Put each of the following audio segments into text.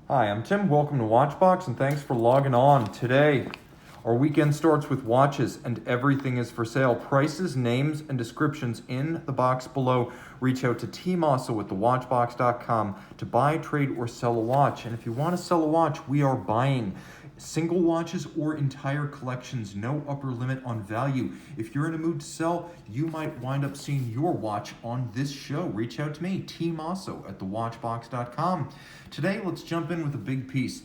Hi, I'm Tim. Welcome to Watchbox, and thanks for logging on. Today, our weekend starts with watches, and everything is for sale. Prices, names, and descriptions in the box below. Reach out to tmosso at thewatchbox.com to buy, trade, or sell a watch. And if you want to sell a watch, we are buying single watches or entire collections. No upper limit on value. If you're in a mood to sell, you might wind up seeing your watch on this show. Reach out to me, tmosso at thewatchbox.com. Today, let's jump in with a big piece.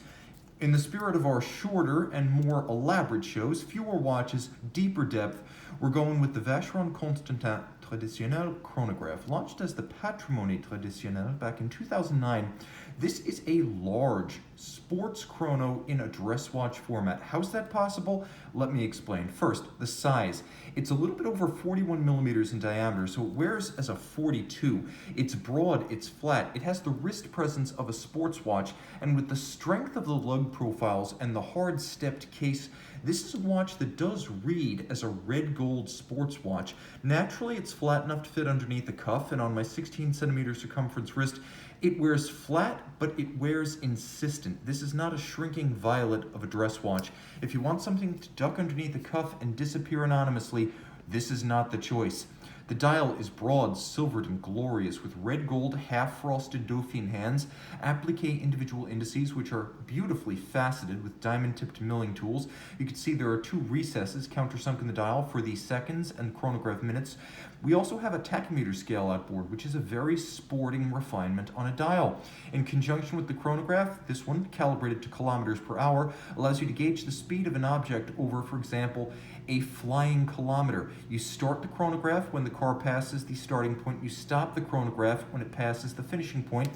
In the spirit of our shorter and more elaborate shows, fewer watches, deeper depth, we're going with the Vacheron Constantine Traditionnel Chronograph. Launched as the Patrimoine Traditionnel back in 2009, this is a large sports chrono in a dress watch format. How's that possible? Let me explain. First, the size. It's a little bit over 41 millimeters in diameter, so it wears as a 42. It's broad, it's flat, it has the wrist presence of a sports watch, and with the strength of the lug profiles and the hard stepped case, this is a watch that does read as a red gold sports watch. Naturally, it's flat enough to fit underneath the cuff, and on my 16 centimeter circumference wrist, it wears flat, but it wears insistent. This is not a shrinking violet of a dress watch. If you want something to duck underneath the cuff and disappear anonymously, this is not the choice. The dial is broad, silvered, and glorious with red gold half-frosted Dauphine hands, applique individual indices which are beautifully faceted with diamond-tipped milling tools. You can see there are two recesses countersunk in the dial for the seconds and chronograph minutes. We also have a tachymeter scale outboard, which is a very sporting refinement on a dial. In conjunction with the chronograph, this one, calibrated to kilometers per hour, allows you to gauge the speed of an object over, for example, a flying kilometer. You start the chronograph when the car passes the starting point, you stop the chronograph when it passes the finishing point,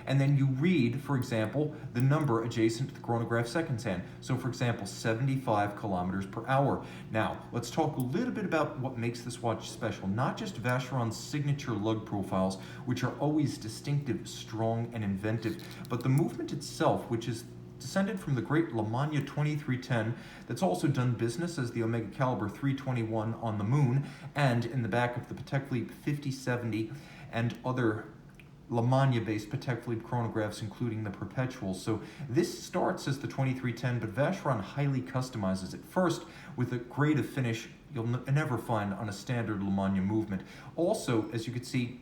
and then you read, for example, the number adjacent to the chronograph seconds hand. So, for example, 75 kilometers per hour. Now, let's talk a little bit about what makes this watch special. Not just Vacheron's signature lug profiles, which are always distinctive, strong, and inventive, but the movement itself, which is descended from the great Lemania 2310 that's also done business as the Omega Caliber 321 on the moon, and in the back of the Patek Philippe 5070 and other Lemania-based Patek Philippe chronographs, including the Perpetual. So this starts as the 2310, but Vacheron highly customizes it. First, with a grade of finish you'll never find on a standard Lemania movement. Also, as you can see,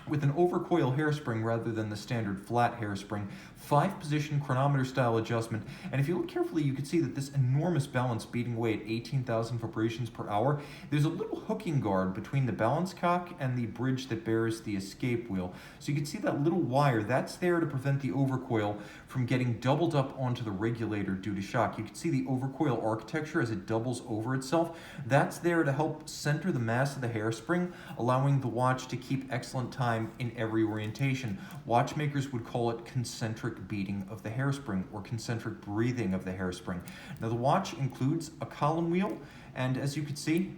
with an overcoil hairspring rather than the standard flat hairspring, 5-position chronometer style adjustment, and if you look carefully you can see that this enormous balance beating away at 18,000 vibrations per hour. There's a little hooking guard between the balance cock and the bridge that bears the escape wheel. So you can see that little wire, that's there to prevent the overcoil from getting doubled up onto the regulator due to shock. You can see the overcoil architecture as it doubles over itself. That's there to help center the mass of the hairspring, allowing the watch to keep excellent time in every orientation. Watchmakers would call it concentric beating of the hairspring or concentric breathing of the hairspring. Now the watch includes a column wheel, and as you can see,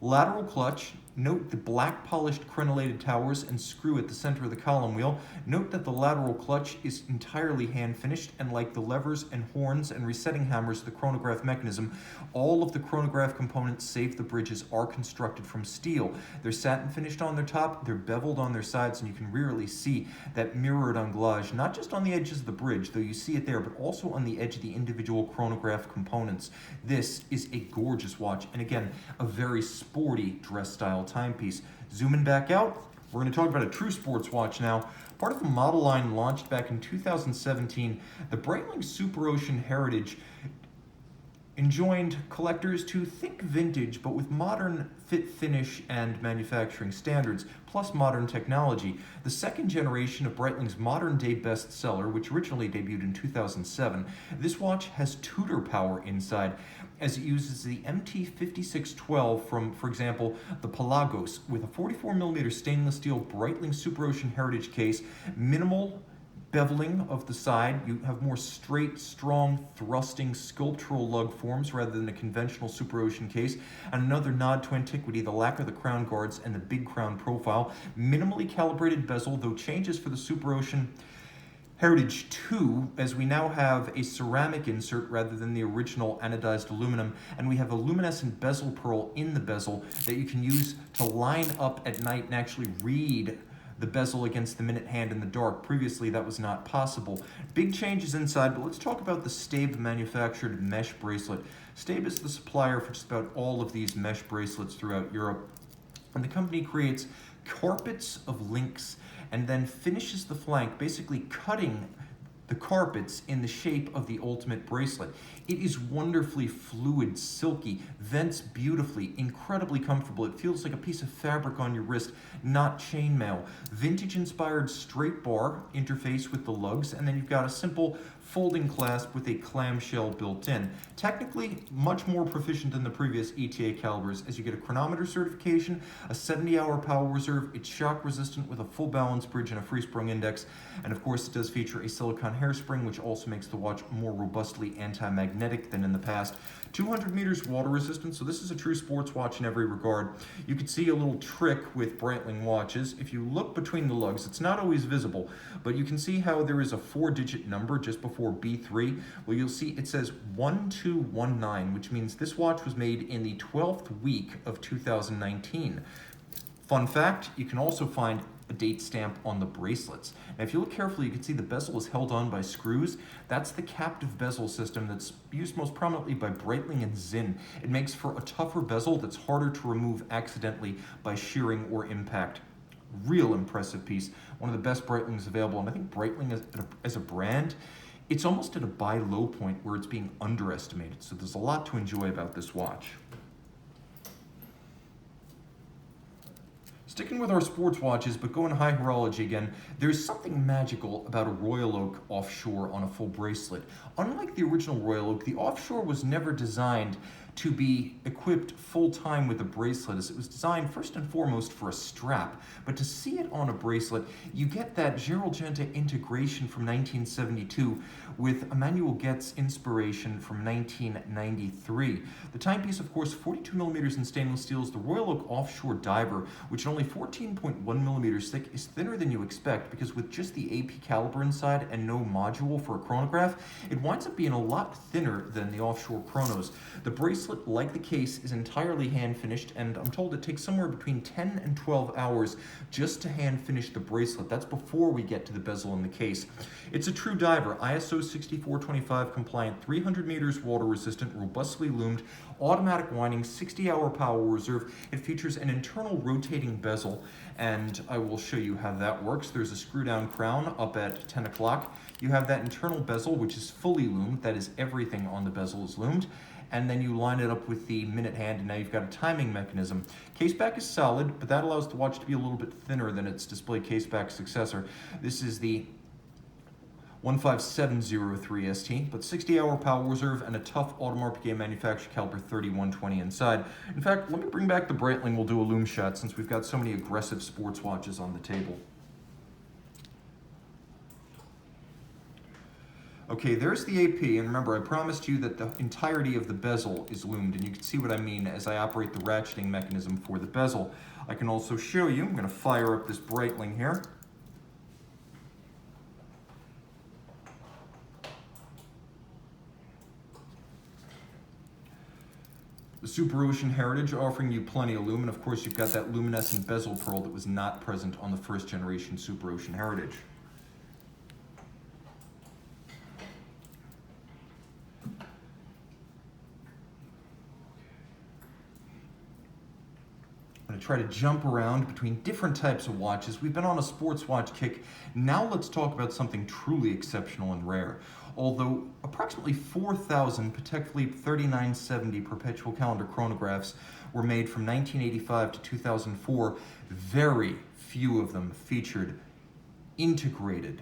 lateral clutch. Note the black polished crenellated towers and screw at the center of the column wheel. Note that the lateral clutch is entirely hand finished, and like the levers and horns and resetting hammers of the chronograph mechanism, all of the chronograph components save the bridges are constructed from steel. They're satin finished on their top, they're beveled on their sides, and you can rarely see that mirrored anglage, not just on the edges of the bridge, though you see it there, but also on the edge of the individual chronograph components. This is a gorgeous watch, and again, a very sporty dress style timepiece. Zooming back out, we're going to talk about a true sports watch now. Part of a model line launched back in 2017, the Breitling SuperOcean Heritage enjoined collectors to think vintage, but with modern fit, finish, and manufacturing standards, plus modern technology. The second generation of Breitling's modern-day bestseller, which originally debuted in 2007, this watch has Tudor power inside, as it uses the MT5612 from, for example, the Pelagos, with a 44mm stainless steel Breitling SuperOcean Heritage case, minimal beveling of the side. You have more straight, strong, thrusting, sculptural lug forms rather than a conventional SuperOcean case. And another nod to antiquity, the lack of the crown guards and the big crown profile. Minimally calibrated bezel, though changes for the SuperOcean Heritage 2, as we now have a ceramic insert rather than the original anodized aluminum, and we have a luminescent bezel pearl in the bezel that you can use to line up at night and actually read the bezel against the minute hand in the dark. Previously, that was not possible. Big changes inside, but let's talk about the Stabe manufactured mesh bracelet. Stabe is the supplier for just about all of these mesh bracelets throughout Europe. And the company creates carpets of links and then finishes the flank, basically cutting the carpets in the shape of the ultimate bracelet. It is wonderfully fluid, silky, vents beautifully, incredibly comfortable. It feels like a piece of fabric on your wrist, not chainmail. Vintage-inspired straight bar interface with the lugs, and then you've got a simple folding clasp with a clamshell built in. Technically, much more proficient than the previous ETA calibers, as you get a chronometer certification, a 70-hour power reserve, it's shock resistant with a full balance bridge and a free sprung index, and of course it does feature a silicone hairspring, which also makes the watch more robustly anti-magnetic than in the past. 200 meters water resistant, so this is a true sports watch in every regard. You can see a little trick with Breitling watches. If you look between the lugs, it's not always visible, but you can see how there is a 4-digit number just before B3. Well, you'll see it says 1219, which means this watch was made in the 12th week of 2019. Fun fact, you can also find a date stamp on the bracelets. Now, if you look carefully, you can see the bezel is held on by screws. That's the captive bezel system that's used most prominently by Breitling and Zinn. It makes for a tougher bezel that's harder to remove accidentally by shearing or impact. Real impressive piece. One of the best Breitlings available, and I think Breitling as a brand, it's almost at a buy low point where it's being underestimated. So there's a lot to enjoy about this watch. Sticking with our sports watches, but going high horology again, there's something magical about a Royal Oak Offshore on a full bracelet. Unlike the original Royal Oak, the Offshore was never designed to be equipped full-time with a bracelet, as it was designed first and foremost for a strap. But to see it on a bracelet, you get that Gerald Genta integration from 1972 with Emmanuel Goetz inspiration from 1993. The timepiece, of course, 42 millimeters in stainless steel, is the Royal Oak Offshore Diver, which at only 14.1 millimeters thick is thinner than you expect, because with just the AP caliber inside and no module for a chronograph, it winds up being a lot thinner than the Offshore chronos. The bracelet, like the case, is entirely hand finished, and I'm told it takes somewhere between 10 and 12 hours just to hand finish the bracelet. That's before we get to the bezel in the case. It's a true diver, ISO 6425 compliant, 300 meters water resistant, robustly loomed, automatic winding, 60-hour power reserve. It features an internal rotating bezel, and I will show you how that works. There's a screw down crown up at 10 o'clock. You have that internal bezel, which is fully loomed. That is, everything on the bezel is loomed. And then you line it up with the minute hand, and now you've got a timing mechanism. Caseback is solid, but that allows the watch to be a little bit thinner than its display caseback successor. This is the 15703 ST, but 60-hour power reserve and a tough Audemars Piguet manufactured caliber 3120 inside. In fact, let me bring back the Breitling. We'll do a loom shot since we've got so many aggressive sports watches on the table. Okay, there's the AP, and remember, I promised you that the entirety of the bezel is loomed, and you can see what I mean as I operate the ratcheting mechanism for the bezel. I can also show you, I'm going to fire up this Breitling here. The SuperOcean Heritage offering you plenty of lumen. Of course, you've got that luminescent bezel pearl that was not present on the first generation SuperOcean Heritage. I'm going to try to jump around between different types of watches. We've been on a sports watch kick. Now let's talk about something truly exceptional and rare. Although approximately 4,000 Patek Philippe 3970 Perpetual calendar chronographs were made from 1985 to 2004, very few of them featured integrated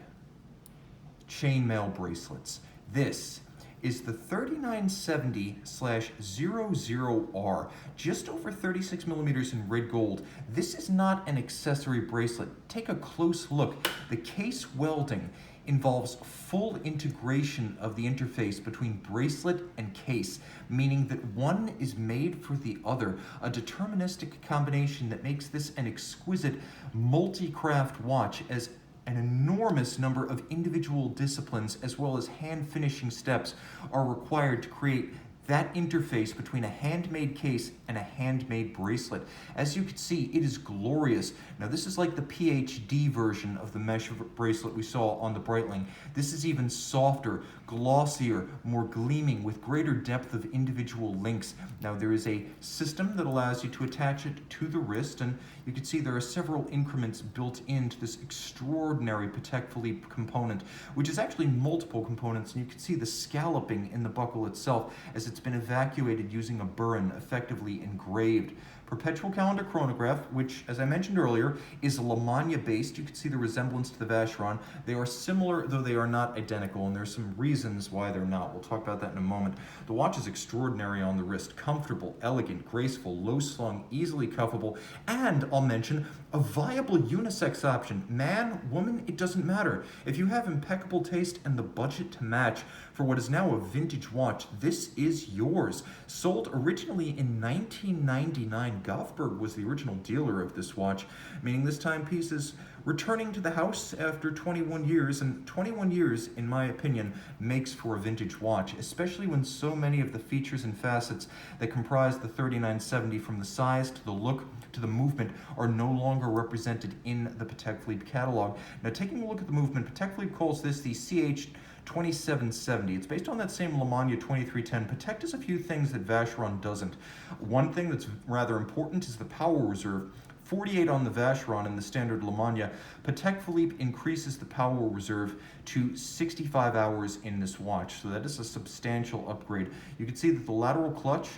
chainmail bracelets. This is the 3970/00R, just over 36 millimeters in red gold. This is not an accessory bracelet. Take a close look. The case welding involves full integration of the interface between bracelet and case, meaning that one is made for the other, a deterministic combination that makes this an exquisite multi-craft watch, as an enormous number of individual disciplines as well as hand finishing steps are required to create that interface between a handmade case and a handmade bracelet. As you can see, it is glorious. Now this is like the PhD version of the mesh bracelet we saw on the Breitling. This is even softer, glossier, more gleaming, with greater depth of individual links. Now there is a system that allows you to attach it to the wrist, and you can see there are several increments built into this extraordinary Patek Philippe component, which is actually multiple components, and you can see the scalloping in the buckle itself as it's been evacuated using a burin, effectively engraved. Perpetual calendar chronograph, which, as I mentioned earlier, is Lemania based. You can see the resemblance to the Vacheron. They are similar, though they are not identical, and there's some reasons why they're not. We'll talk about that in a moment. The watch is extraordinary on the wrist, comfortable, elegant, graceful, low slung, easily cuffable, and I'll mention a viable unisex option. Man, woman, it doesn't matter. If you have impeccable taste and the budget to match for what is now a vintage watch, this is yours. Sold originally in 1999, Goffberg was the original dealer of this watch, meaning this timepiece is returning to the house after 21 years, and 21 years, in my opinion, makes for a vintage watch, especially when so many of the features and facets that comprise the 3970, from the size to the look to the movement, are no longer represented in the Patek Philippe catalog. Now, taking a look at the movement, Patek Philippe calls this the CH 2770. It's based on that same Lemania 2310. Patek does a few things that Vacheron doesn't. One thing that's rather important is the power reserve. 48 on the Vacheron and the standard Lemania. Patek Philippe increases the power reserve to 65 hours in this watch, so that is a substantial upgrade. You can see that the lateral clutch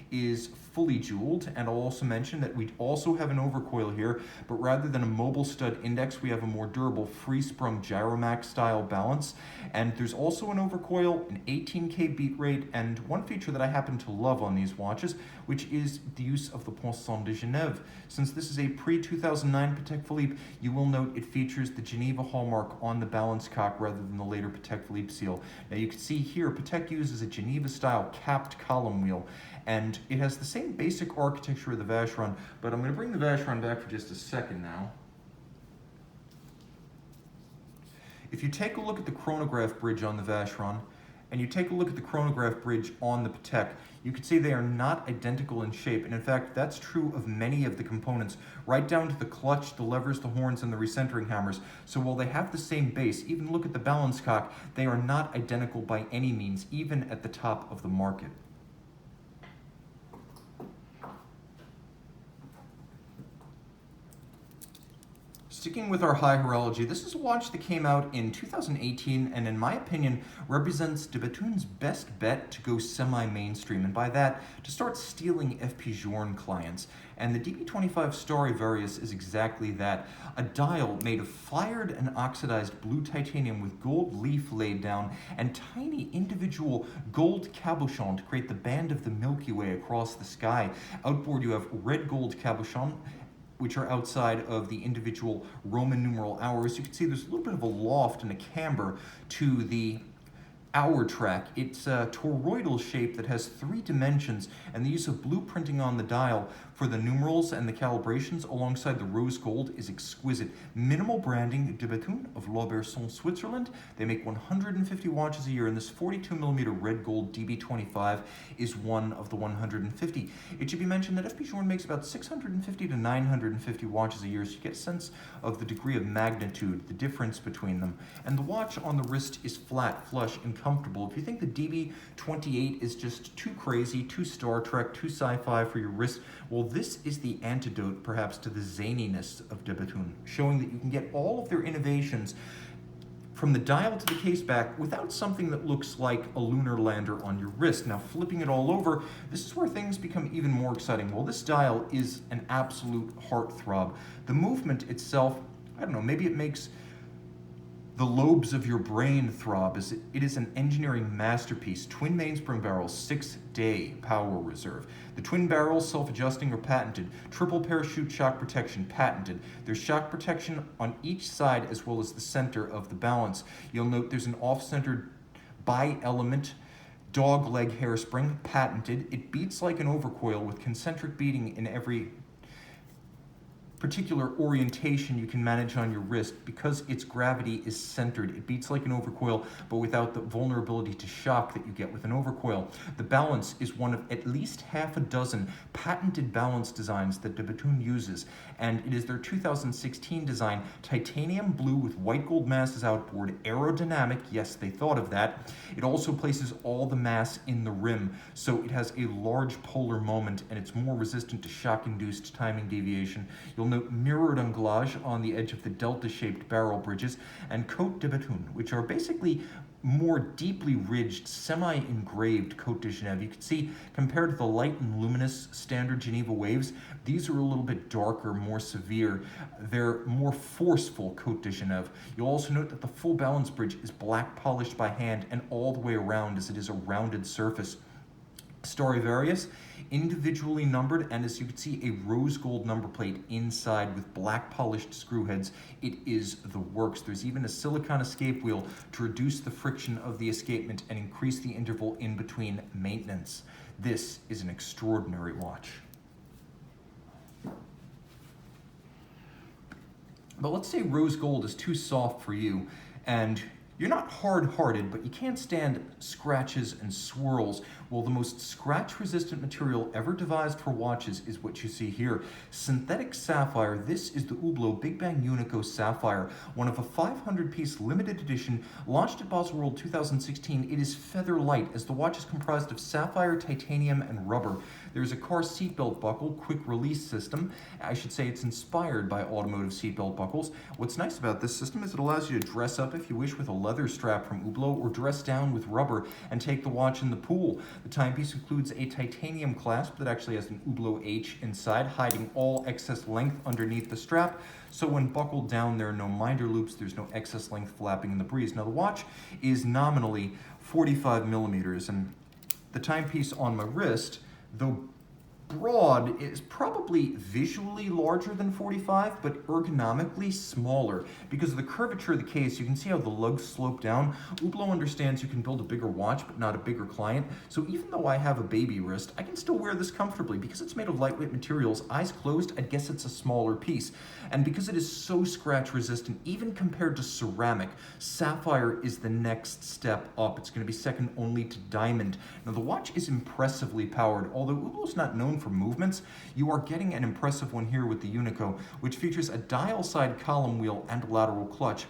is fully jeweled, and I'll also mention that we also have an overcoil here, but rather than a mobile stud index, we have a more durable free-sprung gyromax style balance, and there's also an overcoil, an 18K beat rate, and one feature that I happen to love on these watches, which is the use of the Poinçon de Genève. Since this is a pre-2009 Patek Philippe, you will note it features the Geneva hallmark on the balance cock rather than the later Patek Philippe seal. Now you can see here, Patek uses a Geneva-style capped column wheel, and it has the same basic architecture of the Vacheron, but I'm going to bring the Vacheron back for just a second now. If you take a look at the chronograph bridge on the Vacheron, and you take a look at the chronograph bridge on the Patek, you can see they are not identical in shape, and in fact that's true of many of the components, right down to the clutch, the levers, the horns, and the recentering hammers. So while they have the same base, even look at the balance cock, they are not identical by any means, even at the top of the market. Sticking with our high horology, this is a watch that came out in 2018 and in my opinion represents de Bethune's best bet to go semi-mainstream, and by that, to start stealing FP Journe clients. And the DB25 Starry Varius is exactly that. A dial made of fired and oxidized blue titanium with gold leaf laid down and tiny individual gold cabochons to create the band of the Milky Way across the sky. Outboard you have red gold cabochons, which are outside of the individual Roman numeral hours. You can see there's a little bit of a loft and a camber to the hour track. It's a toroidal shape that has 3 dimensions, and the use of blueprinting on the dial for the numerals and the calibrations alongside the rose gold is exquisite. Minimal branding, de Bethune of L'Auberson, Switzerland. They make 150 watches a year, and this 42mm red gold DB25 is one of the 150. It should be mentioned that FP Journe makes about 650 to 950 watches a year, so you get a sense of the degree of magnitude, the difference between them. And the watch on the wrist is flat, flush, and comfortable. If you think the DB28 is just too crazy, too Star Trek, too sci-fi for your wrist, well, this is the antidote, perhaps, to the zaniness of de Bethune, showing that you can get all of their innovations from the dial to the case back without something that looks like a lunar lander on your wrist. Now, flipping it all over, this is where things become even more exciting. Well, this dial is an absolute heartthrob. The movement itself, I don't know, maybe it makes the lobes of your brain throb. It is an engineering masterpiece. Twin mainspring barrels, 6-day power reserve. The twin barrels, self-adjusting, are patented. Triple parachute shock protection, patented. There's shock protection on each side as well as the center of the balance. You'll note there's an off-centered bi-element dog leg hairspring, patented. It beats like an overcoil with concentric beating in every particular orientation you can manage on your wrist because its gravity is centered. It beats like an overcoil, but without the vulnerability to shock that you get with an overcoil. The balance is one of at least half a dozen patented balance designs that de Bethune uses, and it is their 2016 design, titanium blue with white gold masses outboard, aerodynamic, yes, they thought of that. It also places all the mass in the rim, so it has a large polar moment and it's more resistant to shock-induced timing deviation. You'll note mirrored anglage on the edge of the delta-shaped barrel bridges, and Côte de Bethune, which are basically more deeply ridged, semi-engraved Côte de Genève. You can see, compared to the light and luminous standard Geneva waves, these are a little bit darker, more severe. They're more forceful Côte de Genève. You'll also note that the full balance bridge is black polished by hand and all the way around, as it is a rounded surface. Starry Varius, individually numbered, and as you can see, a rose gold number plate inside with black polished screw heads. It is the works. There's even a silicone escape wheel to reduce the friction of the escapement and increase the interval in between maintenance. This is an extraordinary watch. But let's say rose gold is too soft for you, and you're not hard-hearted, but you can't stand scratches and swirls. Well, the most scratch-resistant material ever devised for watches is what you see here. Synthetic sapphire. This is the Hublot Big Bang Unico Sapphire, one of a 500-piece limited edition launched at Basel World 2016. It is feather light, as the watch is comprised of sapphire, titanium, and rubber. There's a car seatbelt buckle, quick release system. I should say it's inspired by automotive seatbelt buckles. What's nice about this system is it allows you to dress up if you wish with a leather strap from Hublot, or dress down with rubber and take the watch in the pool. The timepiece includes a titanium clasp that actually has an Hublot H inside, hiding all excess length underneath the strap. So when buckled down, there are no minder loops, there's no excess length flapping in the breeze. Now the watch is nominally 45 millimeters, and the timepiece on my wrist, though broad, is probably visually larger than 45, but ergonomically smaller. Because of the curvature of the case, you can see how the lugs slope down. Hublot understands you can build a bigger watch, but not a bigger client. So even though I have a baby wrist, I can still wear this comfortably. Because it's made of lightweight materials, eyes closed, I'd guess it's a smaller piece. And because it is so scratch resistant, even compared to ceramic, sapphire is the next step up. It's going to be second only to diamond. Now the watch is impressively powered. Although Hublot's not known for movements, you are getting an impressive one here with the Unico, which features a dial side column wheel and lateral clutch.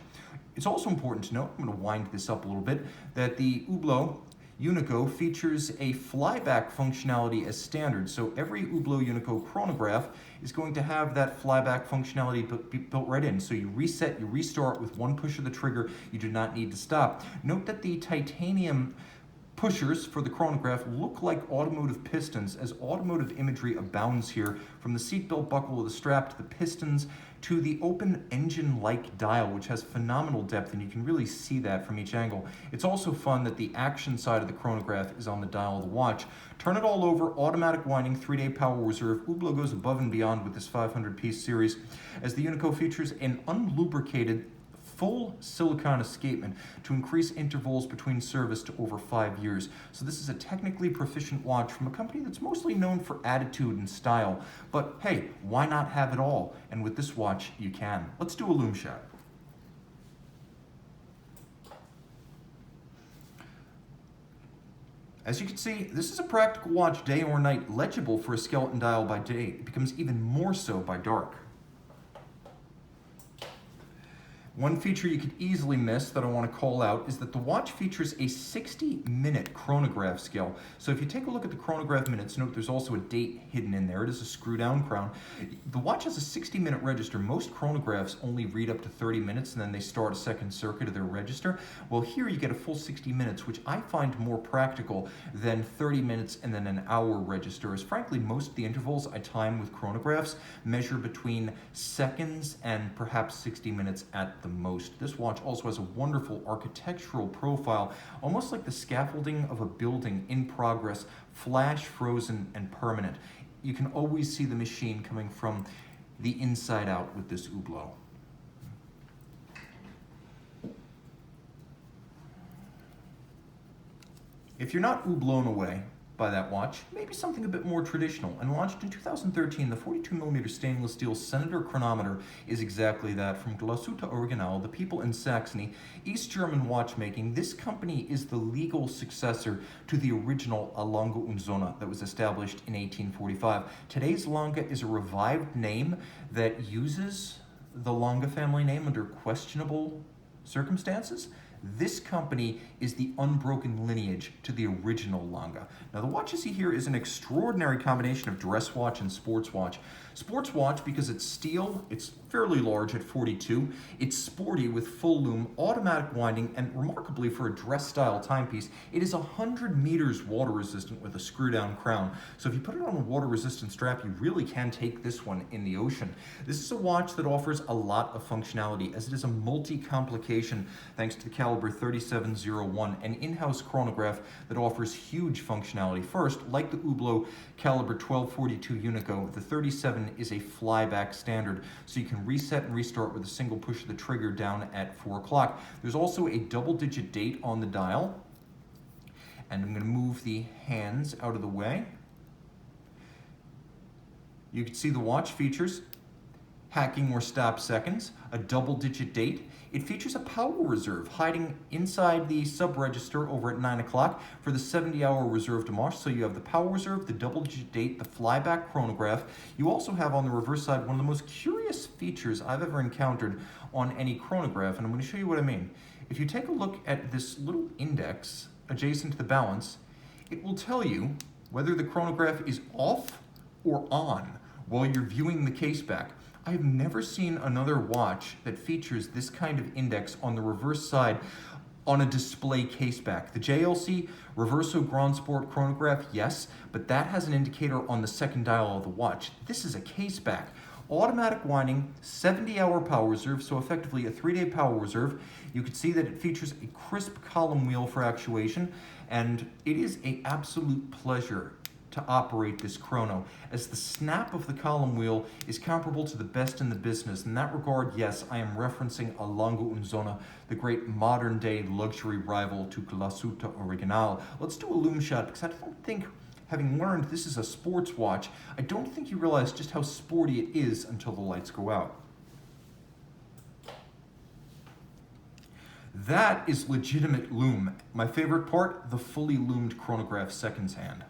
It's also important to note, I'm going to wind this up a little bit, that the Hublot Unico features a flyback functionality as standard. So every Hublot Unico chronograph is going to have that flyback functionality built right in. So you reset, you restart with one push of the trigger. You do not need to stop. Note that the titanium pushers for the chronograph look like automotive pistons, as automotive imagery abounds here, from the seatbelt buckle of the strap to the pistons to the open engine-like dial, which has phenomenal depth, and you can really see that from each angle. It's also fun that the action side of the chronograph is on the dial of the watch. Turn it all over, automatic winding, 3-day power reserve. Hublot goes above and beyond with this 500-piece series, as the Unico features an unlubricated full silicone escapement to increase intervals between service to over 5 years. So this is a technically proficient watch from a company that's mostly known for attitude and style. But hey, why not have it all? And with this watch, you can. Let's do a loom shot. As you can see, this is a practical watch day or night, legible for a skeleton dial by day. It becomes even more so by dark. One feature you could easily miss that I want to call out is that the watch features a 60-minute chronograph scale. So if you take a look at the chronograph minutes, note there's also a date hidden in there. It is a screw-down crown. The watch has a 60-minute register. Most chronographs only read up to 30 minutes and then they start a second circuit of their register. Well, here you get a full 60 minutes, which I find more practical than 30 minutes and then an hour register, as frankly, most of the intervals I time with chronographs measure between seconds and perhaps 60 minutes at the most. This watch also has a wonderful architectural profile, almost like the scaffolding of a building in progress, flash, frozen, and permanent. You can always see the machine coming from the inside out with this Hublot. If you're not blown away by that watch, maybe something a bit more traditional. And launched in 2013, the 42mm stainless steel Senator chronometer is exactly that. From Glashutte Original, the people in Saxony, East German watchmaking, this company is the legal successor to the original Lange und Söhne that was established in 1845. Today's Lange is a revived name that uses the Lange family name under questionable circumstances. This company is the unbroken lineage to the original Lange. Now the watch you see here is an extraordinary combination of dress watch and sports watch. Sports watch because it's steel, it's fairly large at 42, it's sporty with full lume, automatic winding, and remarkably for a dress style timepiece, it is 100 meters water resistant with a screw down crown. So if you put it on a water resistant strap, you really can take this one in the ocean. This is a watch that offers a lot of functionality as it is a multi-complication thanks to the caliber 3701, an in-house chronograph that offers huge functionality. First, like the Hublot caliber 1242 Unico, the 37 is a flyback standard, so you can reset and restart with a single push of the trigger down at 4 o'clock. There's also a double-digit date on the dial, and I'm going to move the hands out of the way. You can see the watch features hacking or stop seconds, a double-digit date. It features a power reserve hiding inside the sub-register over at 9 o'clock for the 70-hour reserve Audemars. So you have the power reserve, the double-digit date, the flyback chronograph. You also have on the reverse side one of the most curious features I've ever encountered on any chronograph, and I'm going to show you what I mean. If you take a look at this little index adjacent to the balance, it will tell you whether the chronograph is off or on while you're viewing the case back. I have never seen another watch that features this kind of index on the reverse side on a display caseback. The JLC Reverso Gronsport chronograph, yes, but that has an indicator on the second dial of the watch. This is a caseback. Automatic winding, 70-hour power reserve, so effectively a 3-day power reserve. You can see that it features a crisp column wheel for actuation, and it is an absolute pleasure to operate this chrono, as the snap of the column wheel is comparable to the best in the business. In that regard, yes, I am referencing a Lange und Söhne, the great modern-day luxury rival to Glashutte Original. Let's do a lume shot, because I don't think, having learned this is a sports watch, I don't think you realize just how sporty it is until the lights go out. That is legitimate lume. My favorite part, the fully lumed chronograph seconds hand.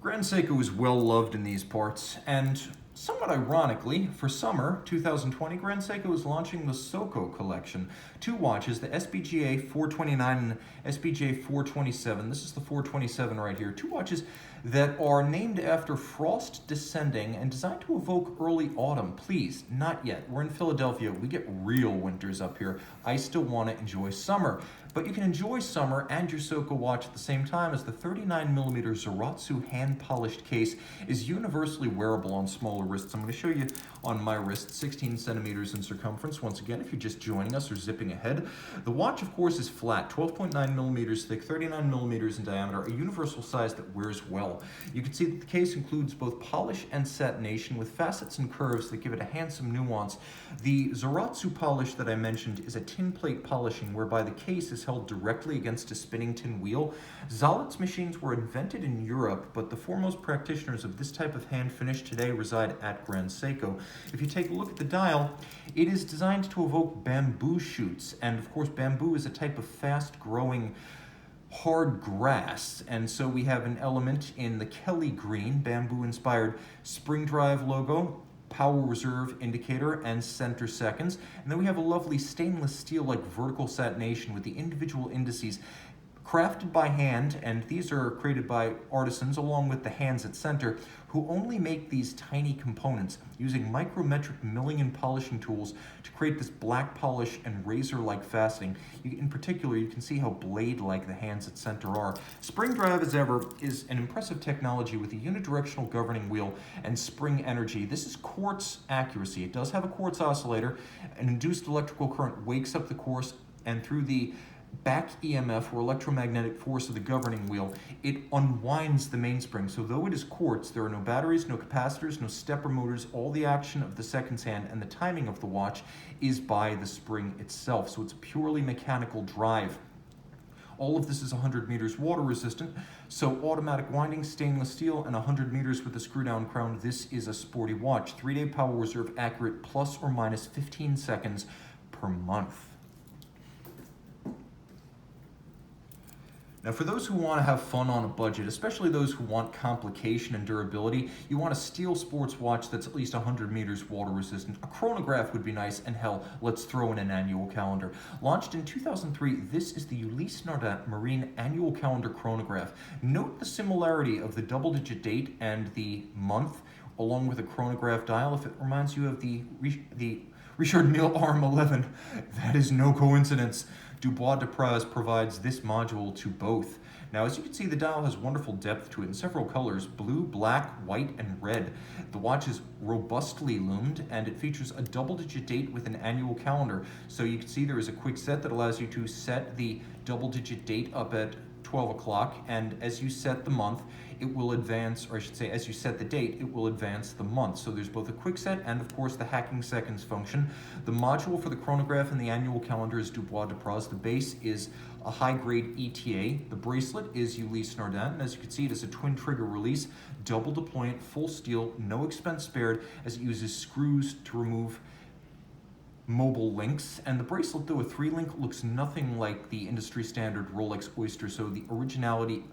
Grand Seiko is well loved in these parts, and somewhat ironically, for summer 2020, Grand Seiko is launching the Soko collection. Two watches, the SBGA 429 and SBGA 427. This is the 427 right here. Two watches that are named after frost descending and designed to evoke early autumn. Please, not yet. We're in Philadelphia. We get real winters up here. I still want to enjoy summer. But you can enjoy summer and your Soko watch at the same time, as the 39mm Zaratsu hand-polished case is universally wearable on smaller wrists. I'm going to show you on my wrist, 16 centimeters in circumference. Once again, if you're just joining us or zipping ahead. The watch, of course, is flat, 12.9mm thick, 39mm in diameter, a universal size that wears well. You can see that the case includes both polish and satination with facets and curves that give it a handsome nuance. The Zaratsu polish that I mentioned is a tin plate polishing whereby the case is held directly against a spinning tin wheel. Zalitz machines were invented in Europe, but the foremost practitioners of this type of hand finish today reside at Grand Seiko. If you take a look at the dial, it is designed to evoke bamboo shoots, and of course bamboo is a type of fast-growing hard grass, and so we have an element in the Kelly green, bamboo-inspired spring drive logo, power reserve indicator, and center seconds. And then we have a lovely stainless steel like vertical satination with the individual indices crafted by hand, and these are created by artisans along with the hands at center, who only make these tiny components using micrometric milling and polishing tools to create this black polish and razor-like faceting. In particular, you can see how blade-like the hands at center are. Spring drive, as ever, is an impressive technology with a unidirectional governing wheel and spring energy. This is quartz accuracy. It does have a quartz oscillator. An induced electrical current wakes up the quartz, and through the back EMF, or electromagnetic force of the governing wheel, it unwinds the mainspring. So though it is quartz, there are no batteries, no capacitors, no stepper motors. All the action of the seconds hand and the timing of the watch is by the spring itself. So it's a purely mechanical drive. All of this is 100 meters water resistant, so automatic winding, stainless steel, and 100 meters with a screw down crown. This is a sporty watch. 3-day power reserve, accurate plus or minus 15 seconds per month. Now, for those who want to have fun on a budget, especially those who want complication and durability, you want a steel sports watch that's at least 100 meters water resistant. A chronograph would be nice, and hell, let's throw in an annual calendar. Launched in 2003, this is the Eulessnar Marine Annual Calendar Chronograph. Note the similarity of the double-digit date and the month, along with a chronograph dial. If it reminds you of the Richard Mille Arm 11, that is no coincidence. Dubois de Praz provides this module to both. Now, as you can see, the dial has wonderful depth to it in several colors: blue, black, white, and red. The watch is robustly loomed, and it features a double-digit date with an annual calendar. So you can see there is a quick set that allows you to set the double-digit date up at 12 o'clock, and as you set the month, it will advance, or I should say, as you set the date, it will advance the month. So there's both a quick set and, of course, the hacking seconds function. The module for the chronograph and the annual calendar is Dubois de Praz. The base is a high-grade ETA. The bracelet is Ulysse-Nardin, and as you can see, it is a twin-trigger release, double deployant, full steel, no expense spared, as it uses screws to remove mobile links. And the bracelet, though a 3-link, looks nothing like the industry standard Rolex Oyster, so the originality,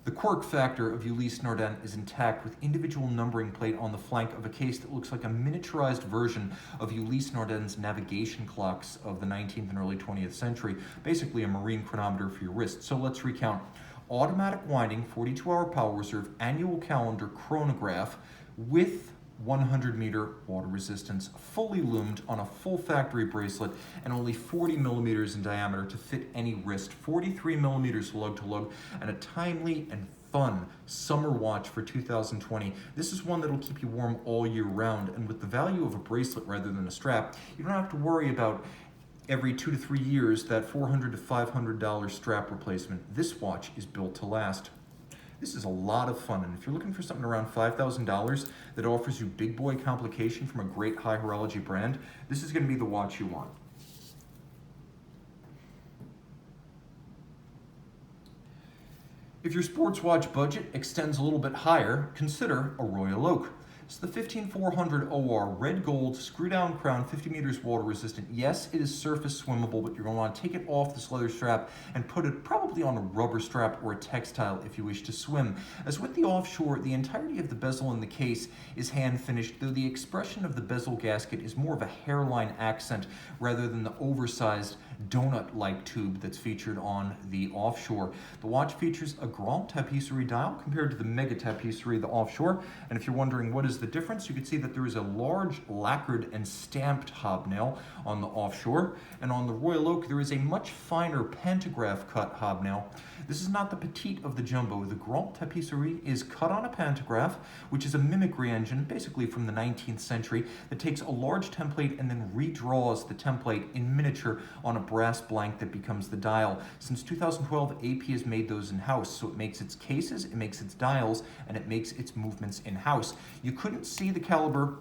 the quirk factor of Ulysse-Nardin is intact, with individual numbering plate on the flank of a case that looks like a miniaturized version of Ulysse-Nardin's navigation clocks of the 19th and early 20th century, basically a marine chronometer for your wrist. So let's recount. Automatic winding, 42-hour power reserve, annual calendar, chronograph with 100-meter water resistance, fully loomed on a full factory bracelet, and only 40 millimeters in diameter to fit any wrist, 43 millimeters lug to lug, and a timely and fun summer watch for 2020. This is one that'll keep you warm all year round, and with the value of a bracelet rather than a strap, you don't have to worry about every 2 to 3 years that $400 to $500 strap replacement. This watch is built to last. This is a lot of fun, and if you're looking for something around $5,000 that offers you big boy complication from a great high horology brand, this is going to be the watch you want. If your sports watch budget extends a little bit higher, consider a Royal Oak. It's the 15400 OR, red gold, screw down crown, 50 meters water resistant. Yes, it is surface swimmable, but you're going to want to take it off this leather strap and put it probably on a rubber strap or a textile if you wish to swim. As with the Offshore, the entirety of the bezel in the case is hand finished, though the expression of the bezel gasket is more of a hairline accent rather than the oversized donut-like tube that's featured on the Offshore. The watch features a Grand Tapisserie dial compared to the Mega Tapisserie, the Offshore, and if you're wondering what is the difference, you can see that there is a large lacquered and stamped hobnail on the Offshore, and on the Royal Oak there is a much finer pantograph cut hobnail. This is not the petite of the jumbo. The Grand Tapisserie is cut on a pantograph, which is a mimicry engine, basically from the 19th century, that takes a large template and then redraws the template in miniature on a brass blank that becomes the dial. Since 2012, AP has made those in-house, so it makes its cases, it makes its dials, and it makes its movements in-house. You couldn't see the caliber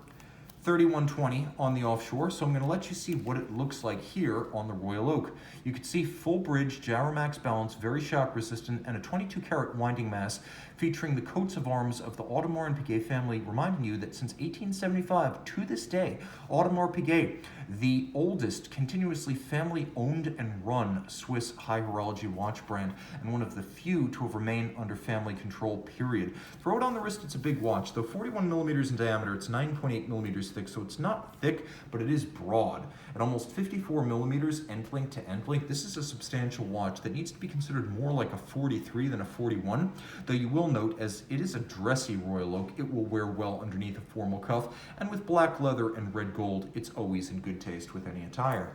3120 on the Offshore, so I'm going to let you see what it looks like here on the Royal Oak. You can see full bridge, Gyromax balance, very shock resistant, and a 22 karat winding mass featuring the coats of arms of the Audemars and Piguet family, reminding you that since 1875 to this day, Audemars Piguet, the oldest continuously family-owned and run Swiss high horology watch brand, and one of the few to have remained under family control, period. Throw it on the wrist, it's a big watch. Though 41 millimeters in diameter, it's 9.8 millimeters thick, so it's not thick, but it is broad. At almost 54 millimeters end link to end link, this is a substantial watch that needs to be considered more like a 43 than a 41, though you will note, as it is a dressy Royal Oak, it will wear well underneath a formal cuff, and with black leather and red gold, it's always in good taste with any attire.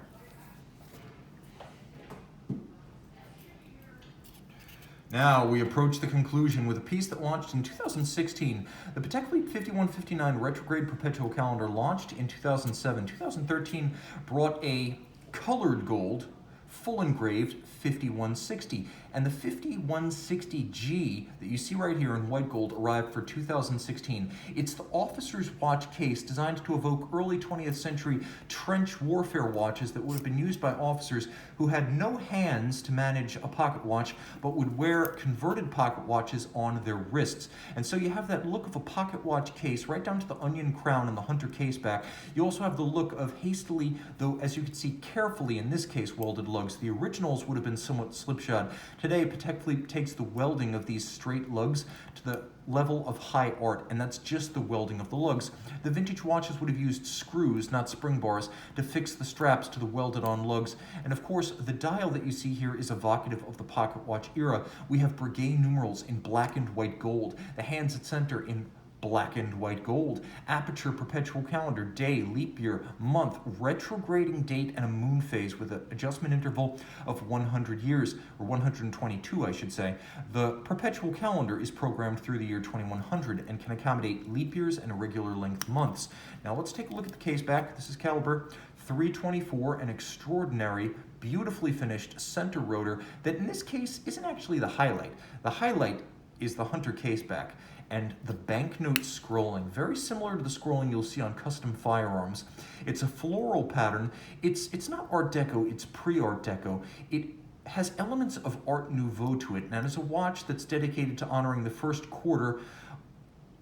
Now we approach the conclusion with a piece that launched in 2016. The Patek Philippe 5159 Retrograde Perpetual calendar launched in 2007. 2013 brought a colored gold full engraved 5160. And the 5160G that you see right here in white gold arrived for 2016. It's the officer's watch case designed to evoke early 20th century trench warfare watches that would have been used by officers who had no hands to manage a pocket watch, but would wear converted pocket watches on their wrists. And so you have that look of a pocket watch case right down to the onion crown and the hunter case back. You also have the look of hastily, though as you can see carefully in this case, welded lugs. The originals would have been somewhat slipshod. Today, Patek Philippe takes the welding of these straight lugs to the level of high art, and that's just the welding of the lugs. The vintage watches would have used screws, not spring bars, to fix the straps to the welded on lugs. And of course, the dial that you see here is evocative of the pocket watch era. We have Breguet numerals in black and white gold, the hands at center in black and white gold, aperture, perpetual calendar, day, leap year, month, retrograding date, and a moon phase with an adjustment interval of 100 years, or 122, I should say. The perpetual calendar is programmed through the year 2100 and can accommodate leap years and irregular length months. Now let's take a look at the case back. This is caliber 324, an extraordinary, beautifully finished center rotor that in this case isn't actually the highlight. The highlight is the hunter case back. And the banknote scrolling, very similar to the scrolling you'll see on custom firearms. It's a floral pattern. It's not Art Deco, it's pre-Art Deco. It has elements of Art Nouveau to it, and it's a watch that's dedicated to honoring the first quarter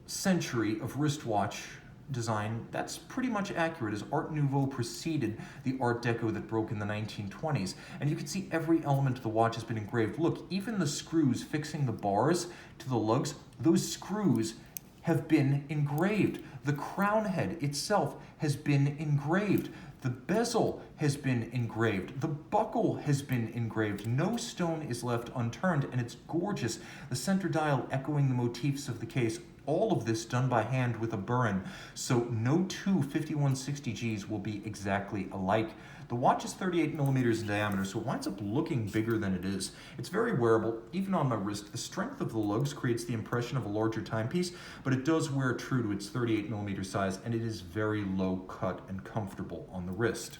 century of wristwatch design. That's pretty much accurate, as Art Nouveau preceded the Art Deco that broke in the 1920s. And you can see every element of the watch has been engraved. Look, even the screws fixing the bars to the lugs, those screws have been engraved. The crown head itself has been engraved. The bezel has been engraved. The buckle has been engraved. No stone is left unturned, and it's gorgeous. The center dial echoing the motifs of the case. All of this done by hand with a burin, so no two 5160Gs will be exactly alike. The watch is 38 millimeters in diameter, so it winds up looking bigger than it is. It's very wearable, even on my wrist. The strength of the lugs creates the impression of a larger timepiece, but it does wear true to its 38 millimeter size, and it is very low cut and comfortable on the wrist.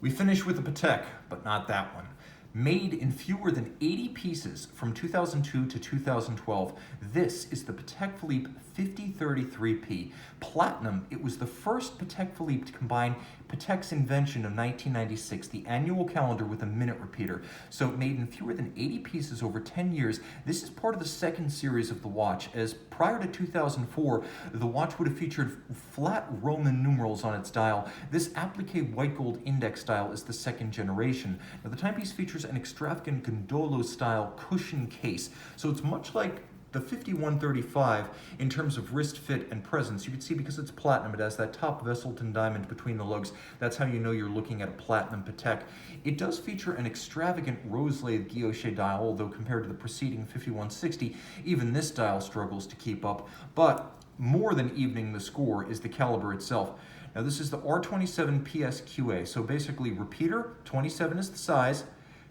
We finish with the Patek, but not that one. Made in fewer than 80 pieces from 2002 to 2012, this is the Patek Philippe 5033P. Platinum, it was the first Patek Philippe to combine Patek's invention of 1996, the annual calendar, with a minute repeater. So made in fewer than 80 pieces over 10 years, this is part of the second series of the watch, as prior to 2004, the watch would have featured flat Roman numerals on its dial. This applique white gold index dial is the second generation. Now the timepiece features an extravagant Gondolo style cushion case, so it's much like the 5135 in terms of wrist fit and presence. You can see because it's platinum, it has that top Vesselton diamond between the lugs. That's how you know you're looking at a platinum Patek. It does feature an extravagant rose-lathe guilloche dial, although compared to the preceding 5160, even this dial struggles to keep up. But more than evening the score is the caliber itself. Now this is the R27 PSQA, so basically repeater, 27 is the size,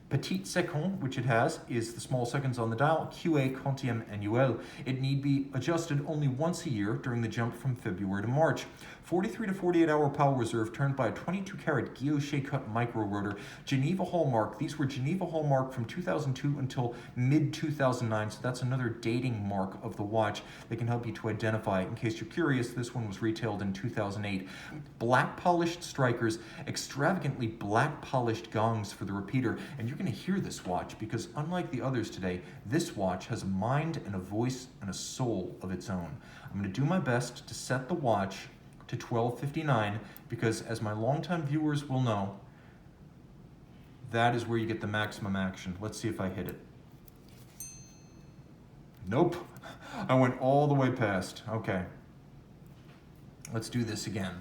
Petit second, which it has, is the small seconds on the dial, QA quantième annuel. It need be adjusted only once a year during the jump from February to March. 43 to 48 hour power reserve turned by a 22 karat guilloche cut micro rotor. Geneva hallmark, these were Geneva hallmark from 2002 until mid 2009, so that's another dating mark of the watch that can help you to identify. In case you're curious, this one was retailed in 2008. Black polished strikers, extravagantly black polished gongs for the repeater, and you're going to hear this watch because unlike the others today, this watch has a mind and a voice and a soul of its own. I'm going to do my best to set the watch to 12:59 because, as my longtime viewers will know, that is where you get the maximum action. Let's see if I hit it. Nope, I went all the way past. Okay, let's do this again.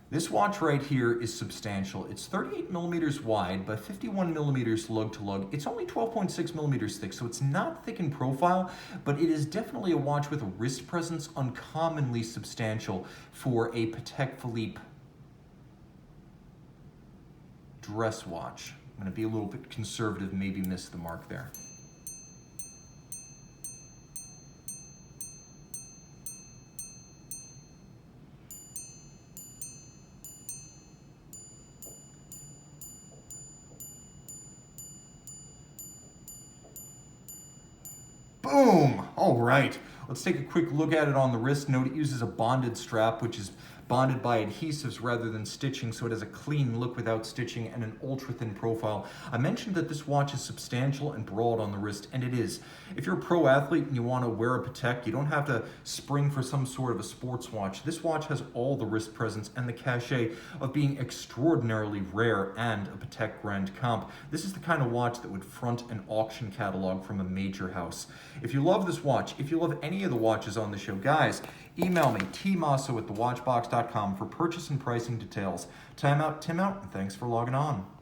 This watch right here is substantial. It's 38 millimeters wide by 51 millimeters lug to lug. It's only 12.6 millimeters thick, so it's not thick in profile, but it is definitely a watch with a wrist presence uncommonly substantial for a Patek Philippe dress watch. I'm gonna be a little bit conservative, maybe miss the mark there. Boom! All right, let's take a quick look at it on the wrist. Note it uses a bonded strap, which is bonded by adhesives rather than stitching, so it has a clean look without stitching and an ultra thin profile. I mentioned that this watch is substantial and broad on the wrist, and it is. If you're a pro athlete and you want to wear a Patek, you don't have to spring for some sort of a sports watch. This watch has all the wrist presence and the cachet of being extraordinarily rare and a Patek Grand Comp. This is the kind of watch that would front an auction catalog from a major house. If you love this watch, if you love any of the watches on the show, guys, email me, tmosso@thewatchbox.com for purchase and pricing details. Time out, Tim out, and thanks for logging on.